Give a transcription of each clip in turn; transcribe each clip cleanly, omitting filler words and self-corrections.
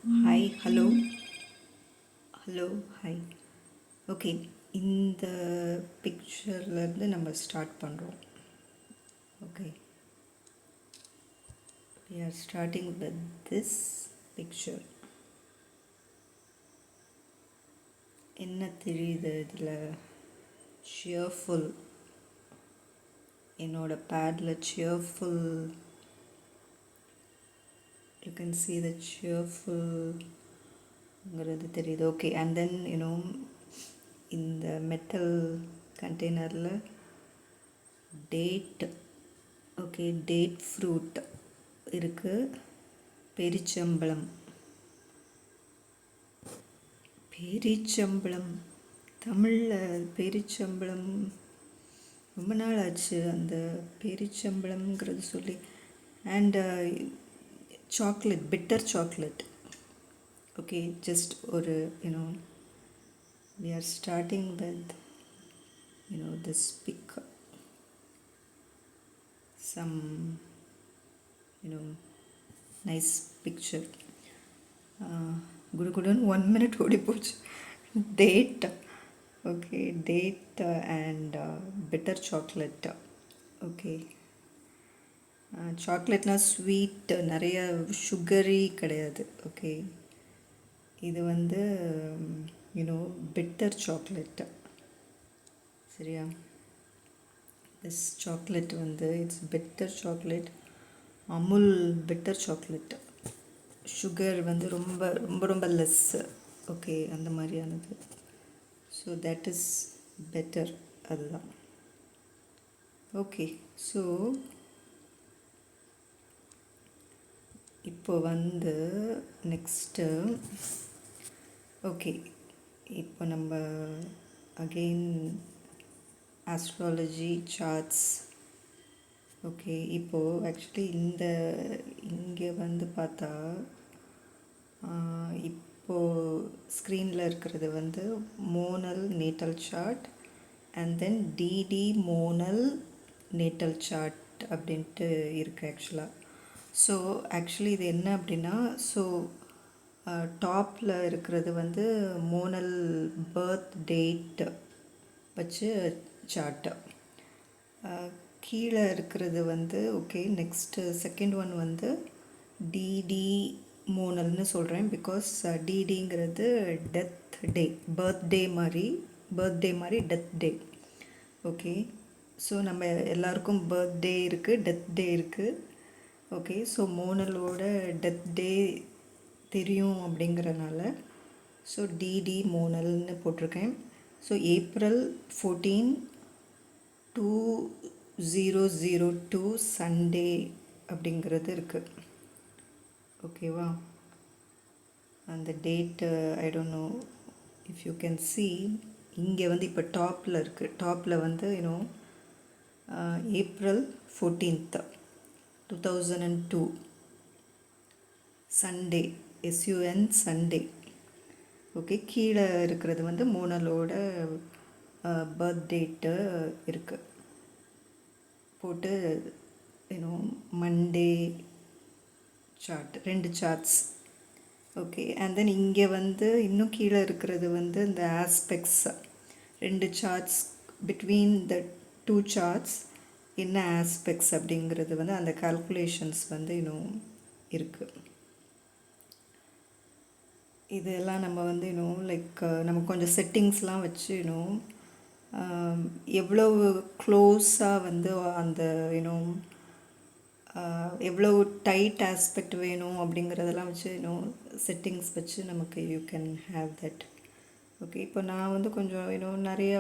Hi hello hello hi. Okay, இந்த பிக்சர்லேருந்து நம்ம start பண்ணுறோம். Okay, we are starting with this picture. என்ன தெரியுது இதில்? cheerful. என்னோட பேடில் cheerful, you can see the cheerfulங்கிறது தெரியுது. ஓகே, and then இந்த மெட்டல் கண்டெய்னரில் டேட், ஓகே, டேட் ஃப்ரூட் இருக்குது. பெரிச்சம்பழம், பேரிச்சம்பழம் தமிழில் பேரிச்சம்பழம் ரொம்ப நாள் ஆச்சு அந்த பேரிச்சம்பழம்ங்கிறது சொல்லி. And chocolate, bitter chocolate. Okay, just ஒரு we are starting with this pic, some nice picture. குடுகுடன் 1 minute ஓடி போச்சு. Date, okay, date and bitter chocolate. Okay, சாக்லேட்னால் ஸ்வீட், நிறைய சுகரி கிடையாது. ஓகே, இது வந்து பிட்டர் சாக்லேட். சரியா? திஸ் சாக்லேட் வந்து it's bitter chocolate, Amul bitter chocolate. Sugar வந்து ரொம்ப ரொம்ப ரொம்ப லெஸ்ஸு. ஓகே, அந்த மாதிரியானது. ஸோ தட் இஸ் பெட்டர், அதுதான். ஓகே, ஸோ இப்போ வந்து நெக்ஸ்ட்டு, ஓகே, இப்போ நம்ம அகெயின் ஆஸ்ட்ராலஜி சார்ட்ஸ். ஓகே, இப்போது ஆக்சுவலி இங்கே வந்து பார்த்தா இப்போது ஸ்க்ரீனில் இருக்கிறது வந்து Monal natal chart and then DD Monal natal chart அப்படின்ட்டு இருக்குது ஆக்சுவலாக. ஸோ ஆக்சுவலி இது என்ன அப்படின்னா, ஸோ டாப்பில் இருக்கிறது வந்து மோனல் பர்த் டேட் வச்சு சார்ட்டு. கீழே இருக்கிறது வந்து ஓகே, நெக்ஸ்ட்டு செகண்ட் ஒன் வந்து டிடி மோனல்னு சொல்கிறேன். பிகாஸ் டிடிங்கிறது டெத் டே, பர்த்டே மாதிரி டெத் டே. ஓகே, ஸோ நம்ம எல்லாருக்கும் பர்த்டே இருக்குது, டெத் டே இருக்குது. ஓகே, ஸோ மோனலோட டெத் டே தெரியும் அப்படிங்கிறனால ஸோ டிடி மோனல்னு போட்டிருக்கேன். ஸோ April 14, 2002 சண்டே அப்படிங்கிறது இருக்குது. ஓகேவா? அந்த date I don't know if you can C. இங்கே வந்து இப்போ டாப்பில் இருக்குது. டாப்பில் வந்து April 14th 2002 Sunday, SUN Sunday. Okay, கீழே இருக்கிறது வந்து மோனலோட பர்த் டேட்டு இருக்குது போட்டு Monday chart, 2 charts. Okay, and then இங்கே வந்து இன்னும் கீழே இருக்கிறது வந்து இந்த aspects, 2 charts between the 2 charts என்ன ஆஸ்பெக்ட்ஸ் அப்படிங்கிறது வந்து அந்த கால்குலேஷன்ஸ் வந்து இருக்குது. இதெல்லாம் நம்ம வந்து லைக் நம்ம கொஞ்சம் செட்டிங்ஸ்லாம் வச்சு எவ்வளவு க்ளோஸாக வந்து அந்த எவ்வளோ டைட் ஆஸ்பெக்ட் வேணும் அப்படிங்கிறதெல்லாம் வச்சு செட்டிங்ஸ் வச்சு நமக்கு you can have that. Okay, இப்போ நான் வந்து கொஞ்சம் நிறைய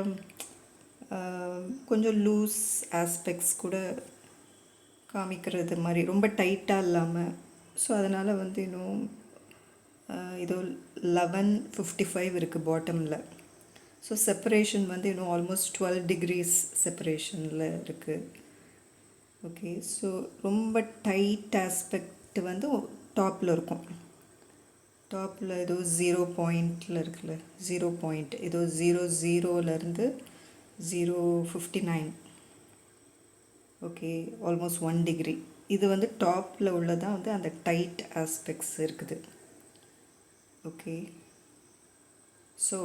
கொஞ்சம் லூஸ் ஆஸ்பெக்ட்ஸ் கூட காமிக்கிறது மாதிரி, ரொம்ப டைட்டாக இல்லாமல். ஸோ அதனால் வந்து இதோ 11:55 இருக்குது பாட்டமில். ஸோ செப்பரேஷன் வந்து ஆல்மோஸ்ட் 12 degrees செப்பரேஷனில் இருக்குது. ஓகே, ஸோ ரொம்ப டைட் ஆஸ்பெக்ட் வந்து டாப்பில் இருக்கும். டாப்பில் ஏதோ 0 பாயிண்டில் இருக்குல்ல, 0 பாயிண்ட், ஏதோ 00லேருந்து 0:59. Okay, almost 1 degree. இது வந்து டாப்பில் உள்ளதான் வந்து அந்த டைட் ஆஸ்பெக்ட்ஸ் இருக்குது. ஓகே. ஸோ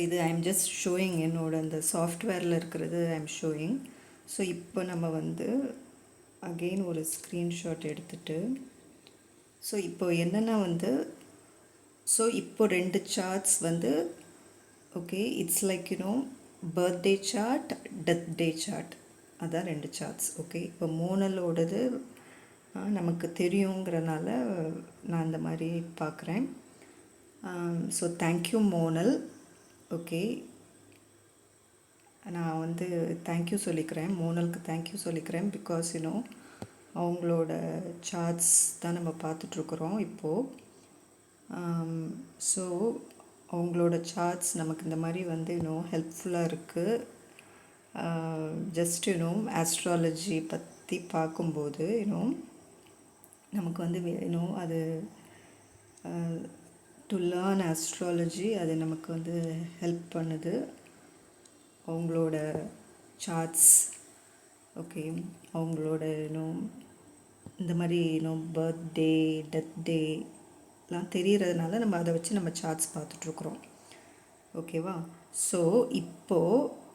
இது ஐ எம் ஜஸ்ட் ஷோயிங், என்னோட அந்த சாஃப்ட்வேரில் இருக்கிறது ஐ எம் ஷோயிங். ஸோ இப்போ நம்ம வந்து அகெயின் ஒரு ஸ்க்ரீன்ஷாட் எடுத்துகிட்டு, ஸோ இப்போ என்னென்னா வந்து, ஸோ இப்போ 2 சார்ட்ஸ் வந்து okay, it's like birthday chart, death day chart, அதான் 2 சார்ட்ஸ். ஓகே, இப்போ மோனலோடது நமக்கு தெரியுங்கிறனால நான் இந்த மாதிரி பார்க்குறேன். So thank you Monal. ஓகே, நான் வந்து தேங்க்யூ சொல்லிக்கிறேன், மோனலுக்கு தேங்க்யூ சொல்லிக்கிறேன். பிகாஸ் அவங்களோட சார்ட்ஸ் தான் நம்ம பார்த்துட்ருக்குறோம் இப்போது. ஸோ அவங்களோட சார்ட்ஸ் நமக்கு இந்த மாதிரி வந்து ஹெல்ப்ஃபுல்லாக இருக்குது. ஜஸ்ட் ஆஸ்ட்ராலஜி பற்றி பார்க்கும்போது நமக்கு வந்து அது டு லேர்ன் ஆஸ்ட்ராலஜி, அது நமக்கு வந்து ஹெல்ப் பண்ணுது அவங்களோட சார்ட்ஸ். ஓகே, அவங்களோட இந்த மாதிரி பர்த்டே, டெத் டேலாம் தெரிகிறதுனால நம்ம அதை வச்சு நம்ம சார்ட்ஸ் பார்த்துட்ருக்குறோம். ஓகேவா? ஸோ இப்போது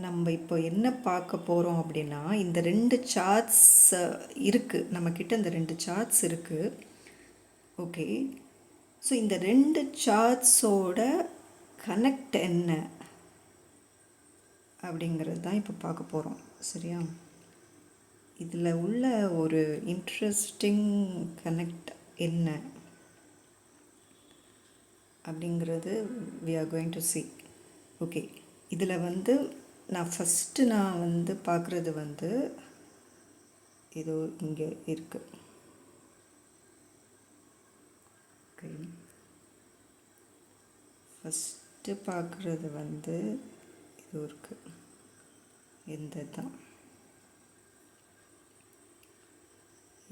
நம்ம இப்போ என்ன பார்க்க போகிறோம் அப்படின்னா, இந்த 2 சார்ட்ஸ் இருக்குது நம்மக்கிட்ட, இந்த 2 சார்ட்ஸ் இருக்குது. ஓகே, ஸோ இந்த 2 சார்ட்ஸோட கனெக்ட் என்ன அப்படிங்கிறது தான் இப்போ பார்க்க போகிறோம். சரியா? இதில் உள்ள ஒரு இன்ட்ரெஸ்டிங் கனெக்ட் என்ன அப்படிங்கிறது we are going to see. Okay, இதில் வந்து நான் வந்து பார்க்குறது வந்து இதோ இங்கே இருக்குது. ஓகே, ஃபஸ்ட்டு பார்க்குறது வந்து இது இருக்குது, இந்த தான்.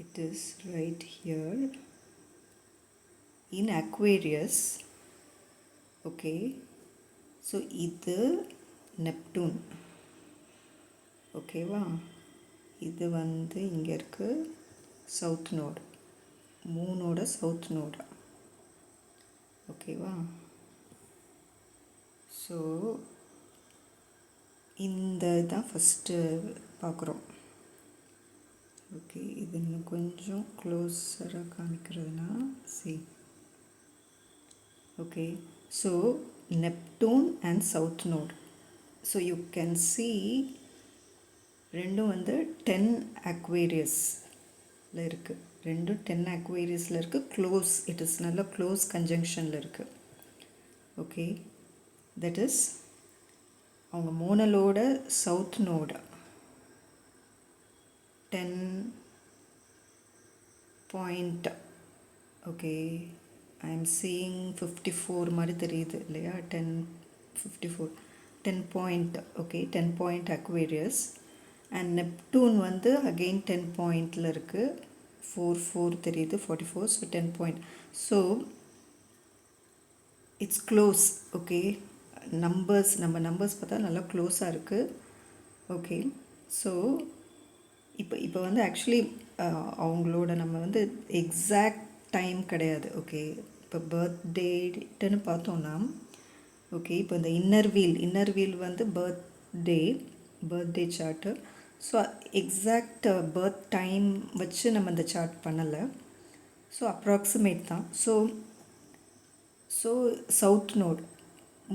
It is right here in Aquarius. Okay, so இது நெப்டூன். ஓகேவா? இது வந்து இங்கே இருக்குது சவுத் நோடு, மூனோட சவுத் நோடு. ஓகேவா? ஸோ இந்த தான் ஃபஸ்ட்டு பார்க்குறோம். ஓகே, இது இன்னும் கொஞ்சம் க்ளோஸராக காமிக்கிறதுனா see. Okay, so Neptune and south node. So you can see ரெண்டும் வந்து 10 அக்வேரியஸில் இருக்குது. ரெண்டும் 10 அக்வேரியஸில் இருக்குது. க்ளோஸ், இட் இஸ் நல்ல க்ளோஸ் கன்ஜங்ஷனில் இருக்குது. ஓகே, தட் இஸ் அவங்க மோனலோட south node 10 point. Okay, I am seeing 54 மாதிரி தெரியுது இல்லையா? 1054 10 point. Okay, 10 point Aquarius. And Neptune வந்து அகெயின் 10 பாயிண்டில் இருக்குது. 44 தெரியுது, 44. So 10 point. So it's close. Okay, நம்ம நம்பர்ஸ் பார்த்தா நல்லா க்ளோஸாக இருக்குது. ஓகே, ஸோ இப்போ வந்து ஆக்சுவலி அவங்களோட நம்ம வந்து எக்ஸாக்ட் டைம் கிடையாது. ஓகே, இப்போ பர்த்டேட்டுன்னு பார்த்தோன்னா, ஓகே, இப்போ இந்த இன்னர் வீல் வந்து birthday chart. So exact birth time வச்சு நம்ம இந்த சார்ட் பண்ணலை. ஸோ அப்ராக்சிமேட் தான். ஸோ சவுத் நோட்,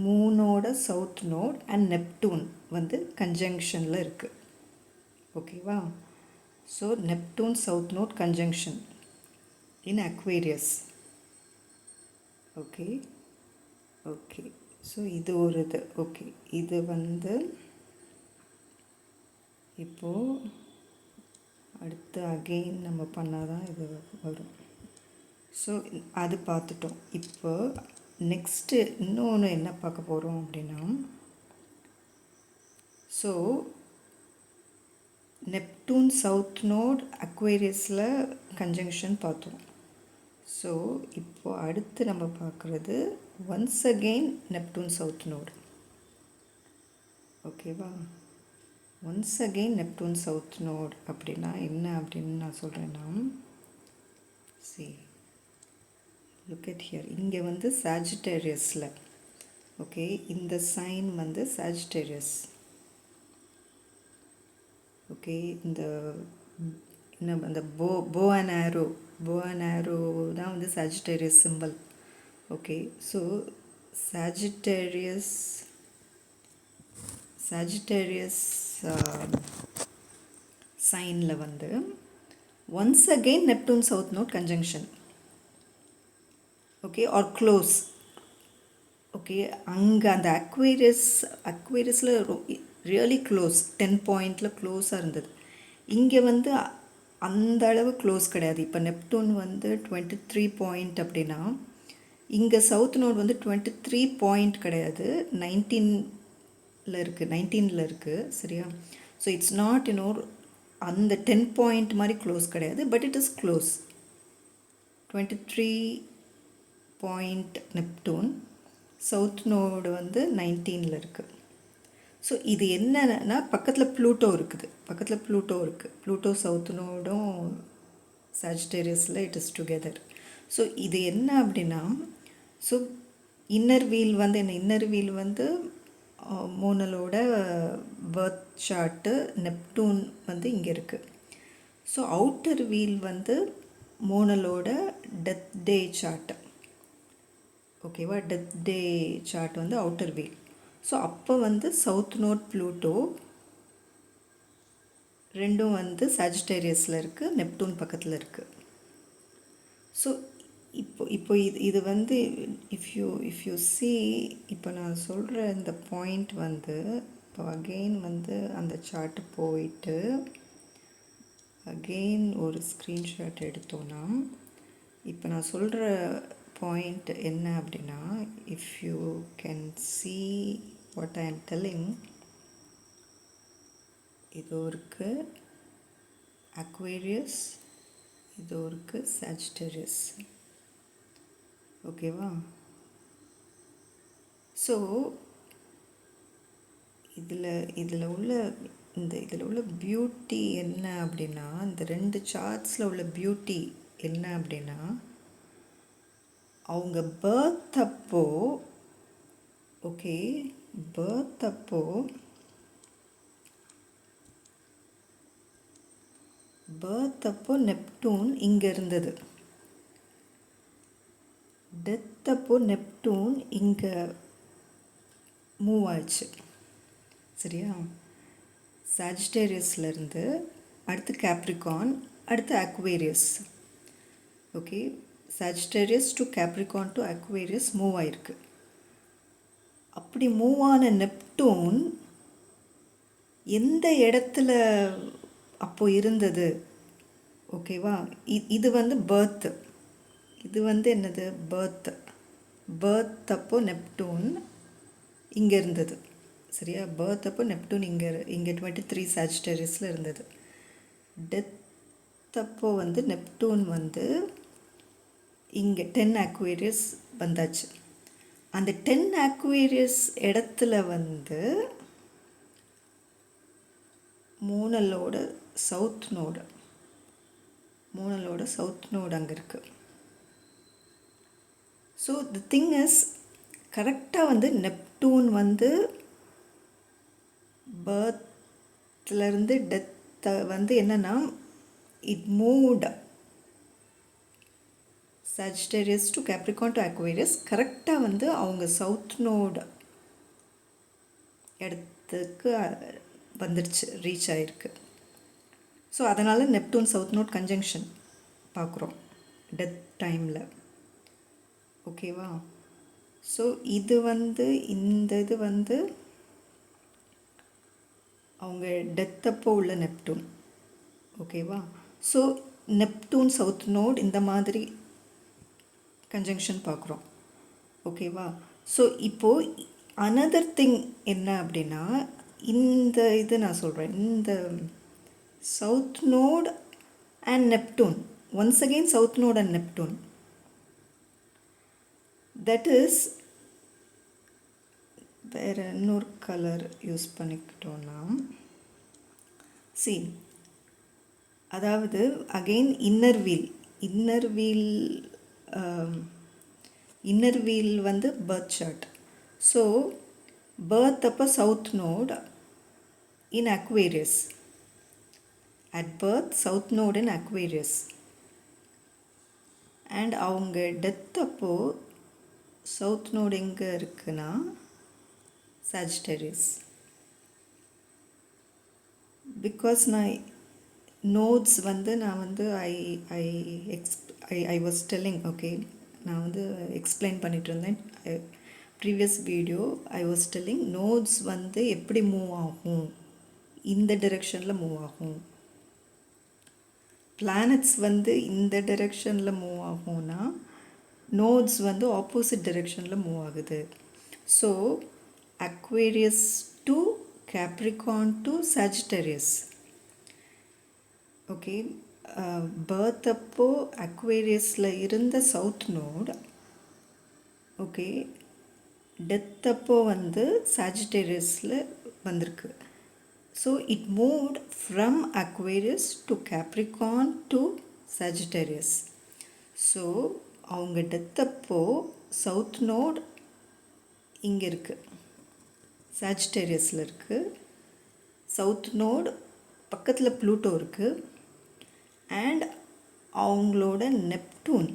மூனோட சவுத் நோட் அண்ட் நெப்டூன் வந்து கன்ஜங்ஷனில் இருக்குது. ஓகேவா? So Neptune south node conjunction in Aquarius. Okay, okay, so இது ஒரு இது. ஓகே, இது வந்து இப்போது அடுத்து அகெயின் நம்ம பண்ணால் தான் இது வரும். ஸோ அது பார்த்துட்டோம். இப்போ நெக்ஸ்ட்டு இன்னொன்று என்ன பார்க்க போகிறோம் அப்படின்னா, so Neptune south note அக்வேரியஸில் conjunction பார்த்தோம். ஸோ இப்போது அடுத்து நம்ம பார்க்குறது once again Neptune south note. ஓகேவா? Once again Neptune south note அப்படின்னா என்ன அப்படின்னு நான் சொல்கிறேன்னா, சி லுக் அட் ஹியர், இங்கே வந்து சாஜிட்டேரியஸில், ஓகே, இந்த சைன் வந்து சாஜிட்டேரியஸ், ஓகே, இந்த என்ன அந்த போ அண்ட் ஆரோ தான் வந்து Sagittarius simple. Okay, so Sagittarius சைனில் வந்து once again Neptune south node conjunction, okay, are close. Okay, அங்கே அந்த அக்வேரியஸில் ரியலி க்ளோஸ், 10 பாயிண்டில் க்ளோஸாக இருந்தது. இங்கே வந்து அந்த அளவு க்ளோஸ் கிடையாது. இப்போ நெப்டூன் வந்து 23 பாயிண்ட் அப்படின்னா, இங்கே சவுத் நோட் வந்து 23 பாயிண்ட் கிடையாது, 19ல் இருக்குது, சரியா? ஸோ இட்ஸ் நாட் அந்த 10 பாயிண்ட் மாதிரி க்ளோஸ் கிடையாது, but it is close. 23 point Neptune, south node வந்து 19ல் இருக்குது. ஸோ இது என்னன்னா பக்கத்தில் ப்ளூட்டோ இருக்குது, ப்ளூட்டோ சவுத் நோடும் சாஜிட்டேரியஸில் இட் இஸ் டுகெதர். ஸோ இது என்ன அப்படின்னா, ஸோ இன்னர் வீல் வந்து மோனலோட பர்த் சார்ட்டு, நெப்டூன் வந்து இங்கே இருக்குது. ஸோ அவுட்டர் வீல் வந்து மோனலோட டெத் டே சார்ட்டு, ஓகேவா? டெத் டே சார்ட் வந்து அவுட்டர் வீல். ஸோ அப்போ வந்து சவுத் நோட் ப்ளூட்டோ ரெண்டும் வந்து சாஜிட்டேரியஸில் இருக்குது, நெப்டூன் பக்கத்தில் இருக்குது. ஸோ இப்போ இது வந்து இஃப் யூ சி, இப்போ நான் சொல்கிற இந்த பாயிண்ட் வந்து இப்போ அகெயின் வந்து அந்த சார்ட்டு போயிட்டு அகெயின் ஒரு ஸ்க்ரீன்ஷாட் எடுத்தோன்னா, இப்போ நான் சொல்கிற பாயிண்ட் என்ன அப்படின்னா, if you can see what I ஆம் டெல்லிங், இது இருக்குது அக்வேரியஸ், இது இருக்குது சாஜிட்டேரியஸ், ஓகேவா? ஸோ இதில் உள்ள பியூட்டி என்ன அப்படின்னா, இந்த ரெண்டு சார்ட்ஸில் உள்ள பியூட்டி என்ன அப்படின்னா, அவங்க பர்த் அப்போ, ஓகே, பர்த் அப்போ நெப்டூன் இங்கே இருந்தது, டெத் அப்போ நெப்டூன் இங்கே மூவ் ஆயிடுச்சு, சரியா? சாஜிட்டேரியஸ்லேருந்து அடுத்து கேப்ரிகான், அடுத்து Aquarius, okay, Sagittarius to Capricorn to Aquarius move ஆயிருக்கு. அப்படி மூவ் ஆன நெப்டூன் எந்த இடத்துல அப்போ இருந்தது, ஓகேவா? இது வந்து பர்த், இது வந்து என்னது பர்த் அப்போ நெப்டூன் இங்கே இருந்தது, சரியா? பர்த் அப்போ நெப்டூன் இங்கே 23 சாஜிட்டேரியஸில் இருந்தது. டெத் அப்போ வந்து நெப்டூன் வந்து இங்கே 10 அக்வேரியஸ் வந்தாச்சு. அந்த 10 அக்வேரியஸ் இடத்துல வந்து மோனலோட சவுத் நோடு அங்கே இருக்குது. ஸோ தி திங் இஸ், கரெக்டாக வந்து நெப்டூன் வந்து பர்த்லேருந்து டெத்தை வந்து என்னென்னா, it moved Sagittarius to Capricorn to Aquarius, கரெக்டாக வந்து அவங்க சவுத் நோடு இடத்துக்கு வந்துடுச்சு, ரீச் ஆகிருக்கு. ஸோ அதனால் நெப்டூன் சவுத் நோட் கன்ஜங்ஷன் பார்க்குறோம் டெத் டைமில், ஓகேவா? ஸோ இது வந்து இந்த இது வந்து அவங்க டெத் அப்போ உள்ள நெப்டூன், ஓகேவா? ஸோ நெப்டூன் சவுத் நோட் இந்த மாதிரி கன்ஜங்ஷன் பார்க்குறோம், ஓகேவா? ஸோ இப்போது அனதர் திங் என்ன அப்படின்னா, இந்த இது நான் சொல்கிறேன், இந்த south node and Neptune, once again south node and Neptune, that is, வேறு இன்னொரு கலர் யூஸ் பண்ணிக்கிட்டோன்னா, சி, அதாவது again inner wheel inner wheel வந்து பர்த் சார்ட். ஸோ பர்த் அப்போ south node in Aquarius. At birth south node in Aquarius. And அவங்க death அப்போது south node எங்கே இருக்குன்னா சாஜிட்டேரியஸ். பிகாஸ் நான் நோட்ஸ் வந்து நான் வந்து ஐ வாஸ் டெல்லிங், ஓகே, நான் வந்து எக்ஸ்பிளைன் பண்ணிகிட்டு இருந்தேன் previous video. I was telling notes வந்து எப்படி மூவ் ஆகும், இந்த டிரெக்ஷனில் மூவ் ஆகும். பிளானட்ஸ் வந்து இந்த டிரெக்ஷனில் மூவ் ஆகும்னா நோட்ஸ் வந்து ஆப்போசிட் டிரெக்ஷனில் மூவ் ஆகுது. So Aquarius to Capricorn to Sagittarius. Okay, birth அப்போ அக்வேரியஸில் இருந்த சவுத் நோட், ஓகே, டெத் அப்போ வந்து சாஜிட்டேரியஸில் வந்திருக்கு. So it moved from Aquarius to Capricorn to Sagittarius. So அவங்க டெத் அப்போ சவுத் நோட் இங்கே இருக்குது, சாஜிட்டேரியஸில் இருக்குது. சவுத் நோட் பக்கத்தில் ப்ளூட்டோ இருக்குது. அண்ட் அவங்களோட நெப்டூன்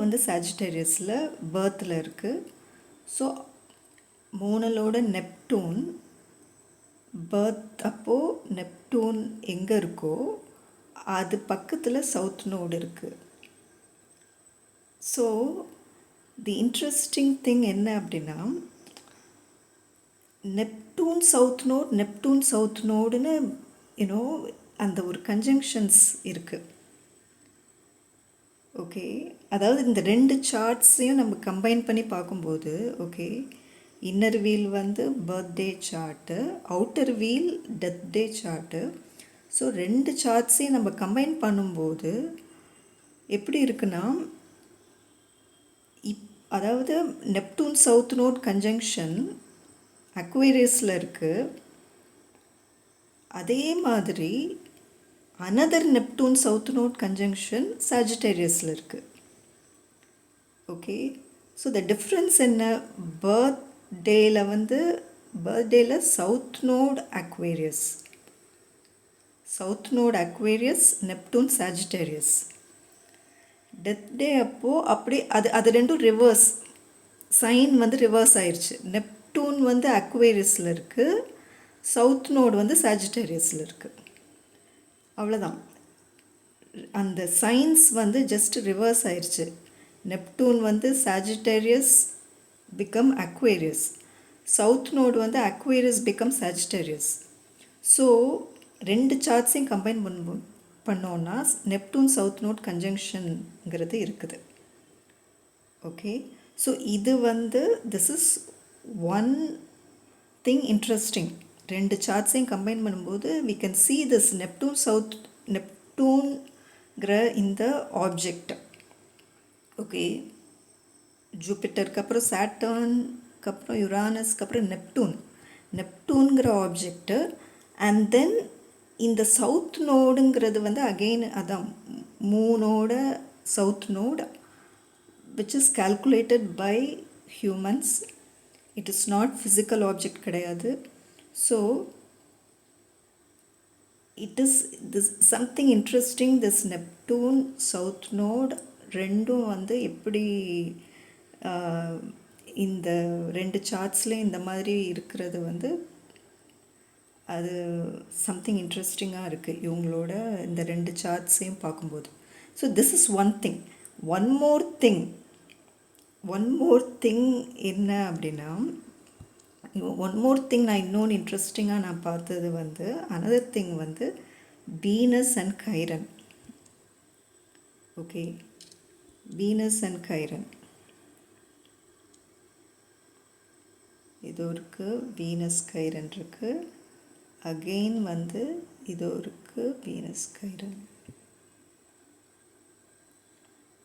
வந்து சாஜிட்டேரியஸில் பர்த்தில் இருக்குது. ஸோ மோனலோட நெப்டூன் பர்த் அப்போது நெப்டூன் எங்கே இருக்கோ அது பக்கத்தில் சவுத் நோடு இருக்குது. ஸோ தி இன்ட்ரெஸ்டிங் திங் என்ன அப்படின்னா, நெப்டூன் சவுத் நோடுன்னு யூனோ அந்த ஒரு கன்ஜங்ஷன்ஸ் இருக்குது. ஓகே, அதாவது இந்த ரெண்டு சார்ட்ஸையும் நம்ம கம்பைன் பண்ணி பார்க்கும்போது, ஓகே, இன்னர் வீல் வந்து birthday chart, outer wheel death day chart. So ரெண்டு சார்ட்ஸையும் நம்ம கம்பைன் பண்ணும்போது எப்படி இருக்குன்னா, அதாவது நெப்டூன் சவுத் நோட் கன்ஜங்ஷன் அக்வேரியஸில் இருக்குது. அதே மாதிரி another Neptune south node conjunction சாஜிட்டேரியஸில் இருக்குது. ஓகே, ஸோ த டிஃப்ரென்ஸ் என்ன, பர்த்டேயில் south node Aquarius Neptune Sagittarius. Death day அப்போது அப்படி அது ரெண்டும் ரிவர்ஸ், சைன் வந்து ரிவர்ஸ் ஆயிடுச்சு. நெப்டூன் வந்து அக்வேரியஸில் இருக்குது, சவுத் நோடு வந்து சாஜிட்டேரியஸில் இருக்குது. அவ்வளோதான், அந்த சைன்ஸ் வந்து ஜஸ்ட் ரிவர்ஸ் ஆயிடுச்சு. நெப்டூன் வந்து Sagittarius become Aquarius, south node வந்து அக்வேரியஸ் பிகம் சாஜிட்டேரியஸ். ஸோ ரெண்டு சார்ட்ஸையும் கம்பைன் பண்ணோன்னா நெப்டூன் சவுத் நோட் கன்ஜங்ஷன்ங்கிறது இருக்குது. ஓகே, ஸோ இது வந்து this is one thing interesting. ரெண்டு சார்ட்ஸையும் கம்பைன் பண்ணும்போது we can see this நெப்டூன்கிற இந்த ஆப்ஜெக்ட். ஓகே, ஜூபிட்டருக்கு அப்புறம் சாட்டர்னுக்கு அப்புறம் யுரானஸ்க்கு அப்புறம் நெப்டூன்கிற ஆப்ஜெக்டு. அண்ட் தென் இந்த சவுத் நோடுங்கிறது வந்து அகெயின் அதான் மூனோட south node which is calculated by humans. It is not physical object கிடையாது. So it is this something interesting. This Neptune south node ரெண்டும் வந்து எப்படி இந்த ரெண்டு சார்ட்ஸ்லேயும் இந்த மாதிரி இருக்கிறது வந்து அது சம்திங் இன்ட்ரெஸ்டிங்காக இருக்குது இவங்களோட இந்த ரெண்டு சார்ட்ஸையும் பார்க்கும்போது. So this is one thing. One more thing என்ன அப்படின்னா, ஒன் மோர் திங் நான் இன்னொன்று இன்ட்ரெஸ்டிங்காக நான் பார்த்தது வந்து அனதர் திங் வந்து Venus and Chiron. Okay, Venus and Chiron இது இருக்குது, வீனஸ் கைரன் இருக்குது. அகெயின் வந்து இது இருக்குது, வீனஸ் கைரன்.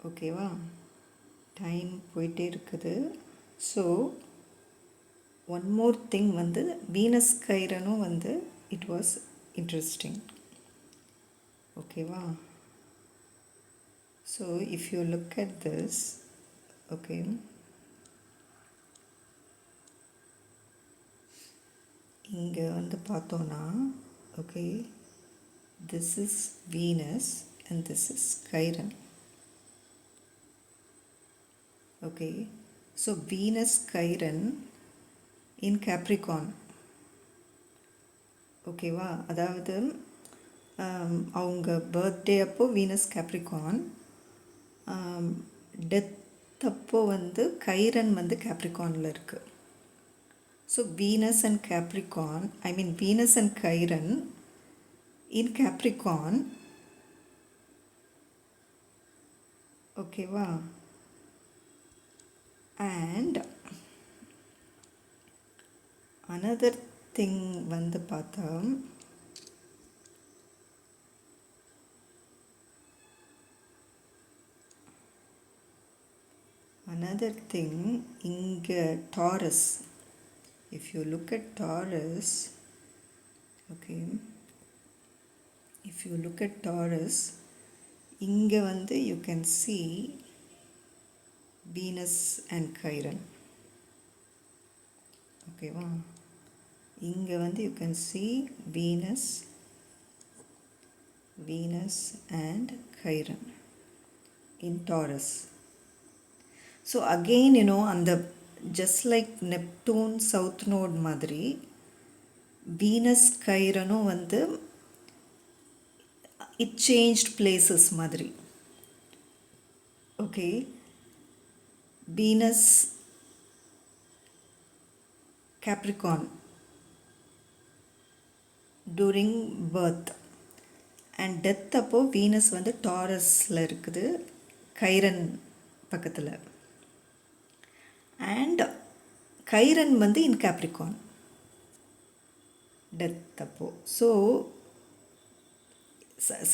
ஓகேவா, டைம் போயிட்டே இருக்குது. ஸோ ஒன் மோர் திங் வந்து வீனஸ் கைரனும் வந்து இட் வாஸ் இன்ட்ரெஸ்டிங். ஓகேவா, So if you look at this, okay, இங்கே வந்து பார்த்தோன்னா, okay, this is Venus and this is Chiron. Okay, so Venus Chiron in Capricorn. ஓகேவா, அதாவது அவங்க பர்த்டே அப்போ வீனஸ் கேப்ரிகான், டெத் அப்போ வந்து கைரன் வந்து கேப்ரிகானில் இருக்குது. So Venus and Capricorn, I mean Venus and Chiron in Capricorn. ஓகேவா, அண்ட் அனதர் திங் வந்து பார்த்தா, another thing, இங்கே Taurus, if you look at Taurus, okay, if you look at Taurus, இங்கே வந்து you can see Venus and Chiron. ஓகேவா, இங்கே வந்து you can see Venus and Chiron in Taurus. So again, you know, அந்த just like Neptune south node மாதிரி Venus Chironum வந்து it changed places மாதிரி. Okay, Venus Capricorn during birth and death அப்போ Venus வந்து டாரஸில் இருக்குது, கைரன் பக்கத்தில், and கைரன் வந்து in Capricorn death அப்போ. So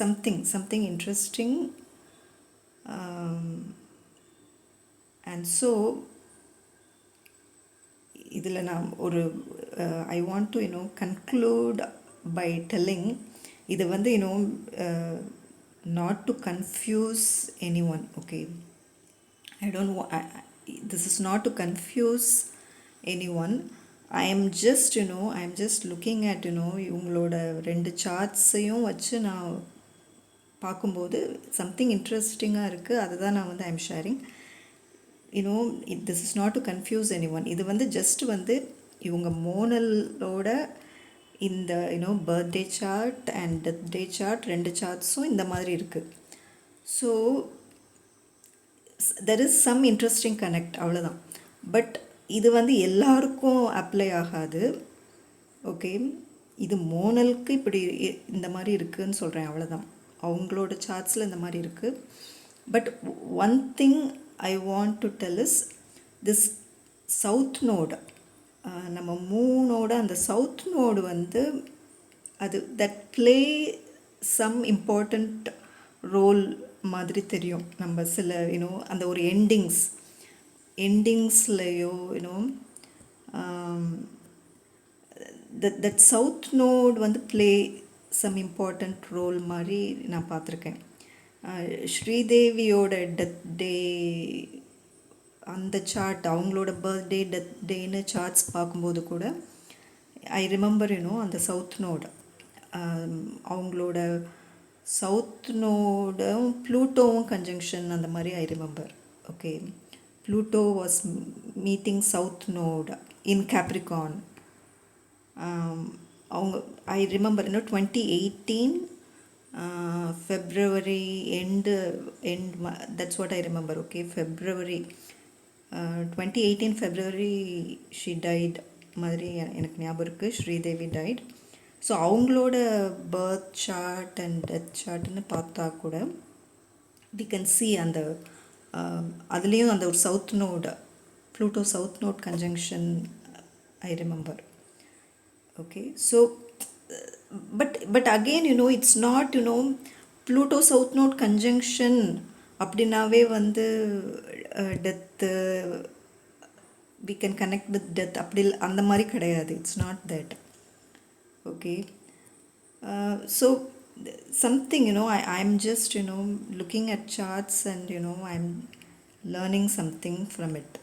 something interesting, and so இதில் நான் ஒரு I want to conclude by telling, இது வந்து not to confuse anyone. Okay, I don't want, this is not to confuse anyone. I am just looking at இவங்களோட ரெண்டு சார்ட்ஸையும் வச்சு நான் பார்க்கும்போது சம்திங் இன்ட்ரெஸ்டிங்காக இருக்குது, அதுதான் நான் வந்து I am sharing. this is not to confuse anyone. இது வந்து ஜஸ்ட் வந்து இவங்க மோனலோட இந்த birthday chart and death day chart ரெண்டு சார்ட்ஸும் இந்த மாதிரி இருக்குது. So there is some interesting connect, அவ்வளோதான். பட் இது வந்து எல்லாருக்கும் அப்ளை ஆகாது. ஓகே, இது மோனலுக்கு இப்படி இந்த மாதிரி இருக்குதுன்னு சொல்கிறேன், அவ்வளோதான். அவங்களோட சார்ட்ஸில் இந்த மாதிரி இருக்குது. But one thing I want to tell is this south node, நம்ம மூணோட அந்த சவுத் நோடு வந்து அது that play some important role மாதிரி தெரியும். நம்ம சில அந்த ஒரு எண்டிங்ஸ்லையோ that சவுத் நோடு வந்து play some important role மாதிரி நான் பார்த்துருக்கேன். ஸ்ரீதேவியோட டெத் டே அந்த சார்ட், அவங்களோட பர்த்டே டெத் டேன்னு சார்ட்ஸ் பார்க்கும்போது கூட ஐ ரிமெம்பர் அந்த சவுத் நோடு, அவங்களோட சவுத் நோடும் ப்ளூட்டோவும் கன்ஜங்ஷன் அந்த மாதிரி ஐ remember. Okay, Pluto was meeting south node in Capricorn. அவங்க I remember 2018 February end, that's what I remember. Okay, February 2018 February she died மாதிரி எனக்கு ஞாபகம் இருக்குது. ஸ்ரீதேவி died. ஸோ அவங்களோட பர்த் சார்ட் அண்ட் டெத் சார்ட்னு பார்த்தா கூட we can see அந்த அதுலேயும் அந்த ஒரு south node, Pluto south node conjunction I remember. Okay, so but again it's not Pluto south node conjunction அப்படினாவே வந்து death we can connect with death அப்படி அந்த மாதிரி கிடையாது. It's not that. Okay, so something, I'm just, looking at charts and, I'm learning something from it.